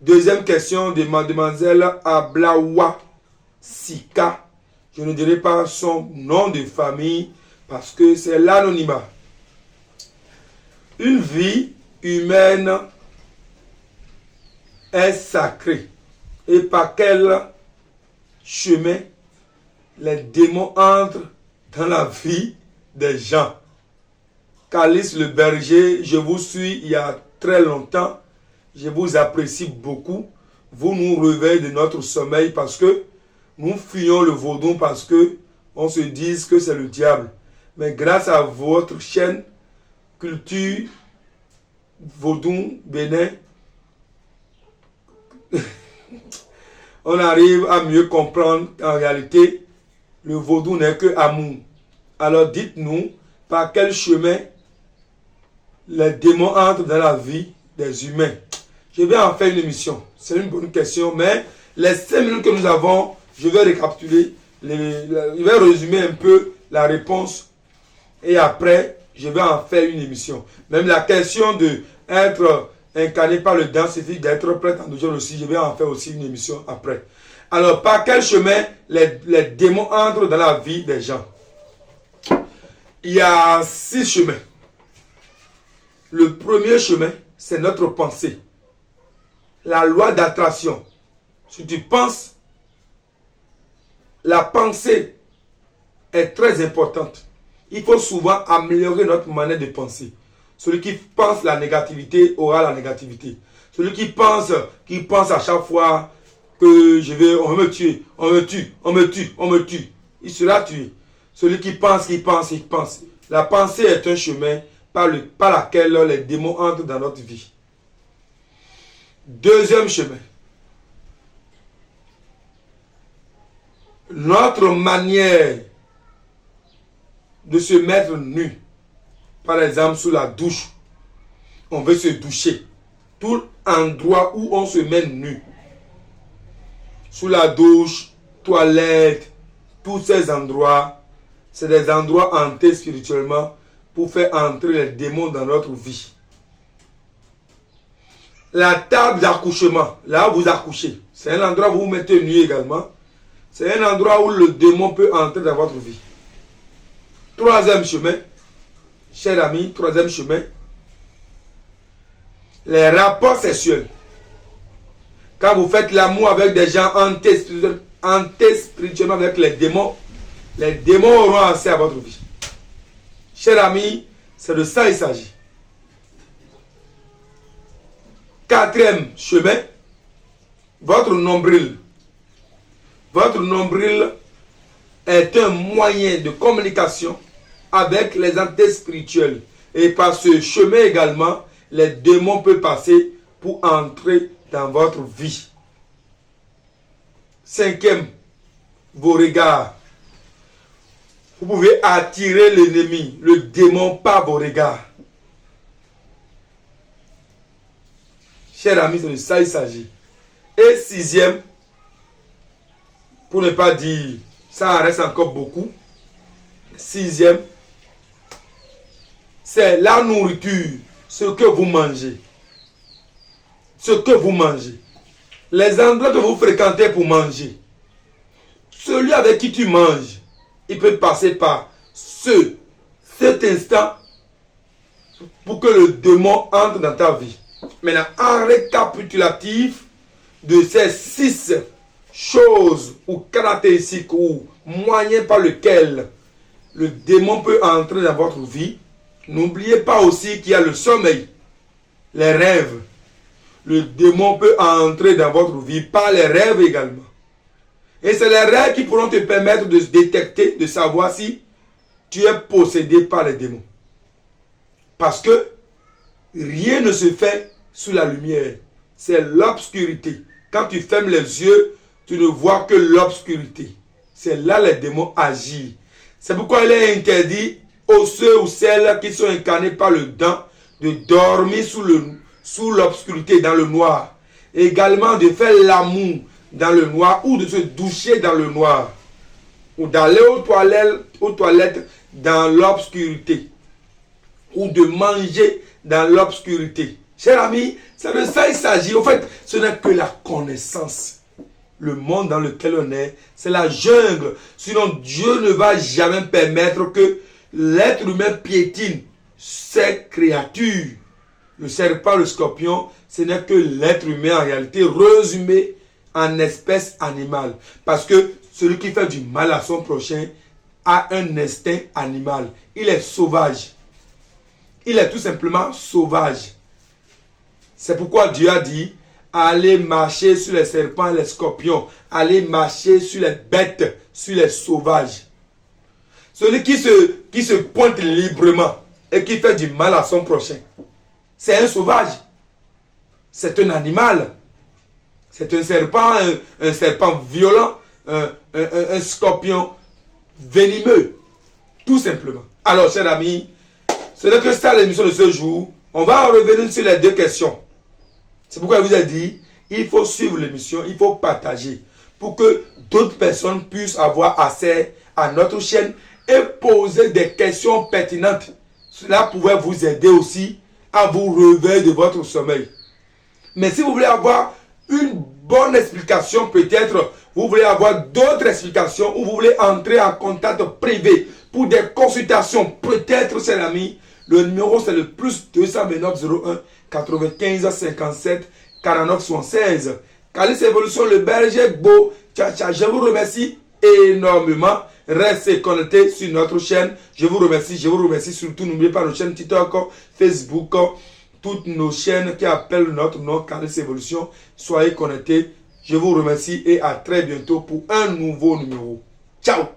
Deuxième question de mademoiselle Ablawa Sika. Je ne dirai pas son nom de famille parce que c'est l'anonymat. Une vie humaine est sacrée. Et par quel chemin les démons entrent dans la vie des gens? Calice le berger, je vous suis il y a très longtemps. Je vous apprécie beaucoup. Vous nous réveillez de notre sommeil parce que nous fuyons le vaudou parce que on se dit que c'est le diable. Mais grâce à votre chaîne Culture Vaudou Bénin, on arrive à mieux comprendre qu'en réalité, le vaudou n'est que amour. Alors dites-nous par quel chemin les démons entrent dans la vie des humains. Je vais en faire une émission. C'est une bonne question, mais les 5 minutes que nous avons, je vais récapituler, je vais résumer un peu la réponse et après, je vais en faire une émission. Même la question de être incarné par le dent, suffit d'être prêt en audition aussi, je vais en faire aussi une émission après. Alors, par quel chemin les démons entrent dans la vie des gens? Il y a 6 chemins. Le premier chemin, c'est notre pensée. La loi d'attraction. Si tu penses, la pensée est très importante. Il faut souvent améliorer notre manière de penser. Celui qui pense la négativité aura la négativité. Celui qui pense à chaque fois que on va me tuer, on me tue, on me tue, on me tue, il sera tué. Celui qui pense. La pensée est un chemin par lequel les démons entrent dans notre vie. Deuxième chemin. Notre manière de se mettre nu. Par exemple, sous la douche. On veut se doucher. Tout endroit où on se met nu. Sous la douche, toilette, tous ces endroits, c'est des endroits hantés spirituellement pour faire entrer les démons dans notre vie. La table d'accouchement, là où vous accouchez, c'est un endroit où vous vous mettez nu également. C'est un endroit où le démon peut entrer dans votre vie. Troisième chemin, cher ami, troisième chemin, les rapports sexuels. Quand vous faites l'amour avec des gens hantés spirituellement avec les démons auront accès à votre vie. Cher ami, c'est de ça qu'il s'agit. Quatrième chemin, votre nombril. Votre nombril est un moyen de communication avec les entités spirituelles. Et par ce chemin également, les démons peuvent passer pour entrer dans votre vie. Cinquième, vos regards. Vous pouvez attirer l'ennemi, le démon, par vos regards. Chers amis, c'est de ça qu'il s'agit. Et sixième, pour ne pas dire, ça en reste encore beaucoup. Sixième, c'est la nourriture, ce que vous mangez. Ce que vous mangez. Les endroits que vous fréquentez pour manger. Celui avec qui tu manges, il peut passer par cet instant pour que le démon entre dans ta vie. Maintenant, en récapitulatif de ces 6 choses ou caractéristiques ou moyens par lesquels le démon peut entrer dans votre vie, n'oubliez pas aussi qu'il y a le sommeil, les rêves. Le démon peut entrer dans votre vie par les rêves également. Et c'est les rêves qui pourront te permettre de détecter, de savoir si tu es possédé par les démons. Parce que rien ne se fait sous la lumière. C'est l'obscurité. Quand tu fermes les yeux, tu ne vois que l'obscurité. C'est là les démons agissent. C'est pourquoi il est interdit aux ceux ou celles qui sont incarnés par le dent de dormir sous l'obscurité, dans le noir. Également de faire l'amour dans le noir ou de se doucher dans le noir. Ou d'aller aux toilettes dans l'obscurité. Ou de manger dans l'obscurité. Chers amis, C'est de ça il s'agit. En fait, ce n'est que la connaissance. Le monde dans lequel on est, c'est la jungle. Sinon, Dieu ne va jamais permettre que l'être humain piétine ses créatures. Le serpent, le scorpion, ce n'est que l'être humain en réalité résumé en espèce animale. Parce que celui qui fait du mal à son prochain a un instinct animal. Il est sauvage. Il est tout simplement sauvage. C'est pourquoi Dieu a dit, allez marcher sur les serpents et les scorpions. Allez marcher sur les bêtes, sur les sauvages. Celui qui se pointe librement et qui fait du mal à son prochain, c'est un sauvage. C'est un animal. C'est un serpent violent, un scorpion venimeux. Tout simplement. Alors, chers amis, ce n'est que ça l'émission de ce jour. On va revenir sur les deux questions. C'est pourquoi je vous ai dit, il faut suivre l'émission, il faut partager pour que d'autres personnes puissent avoir accès à notre chaîne et poser des questions pertinentes. Cela pourrait vous aider aussi à vous réveiller de votre sommeil. Mais si vous voulez avoir une bonne explication, peut-être vous voulez avoir d'autres explications ou vous voulez entrer en contact privé pour des consultations, peut-être, chers amis, le numéro c'est le plus 229 01 95 57 49 76. Calice Évolution, le berger beau. Je vous remercie énormément. Restez connectés sur notre chaîne. Je vous remercie surtout. N'oubliez pas nos chaînes TikTok, Facebook, toutes nos chaînes qui appellent notre nom, Calice Évolution. Soyez connectés. Je vous remercie et à très bientôt pour un nouveau numéro. Ciao!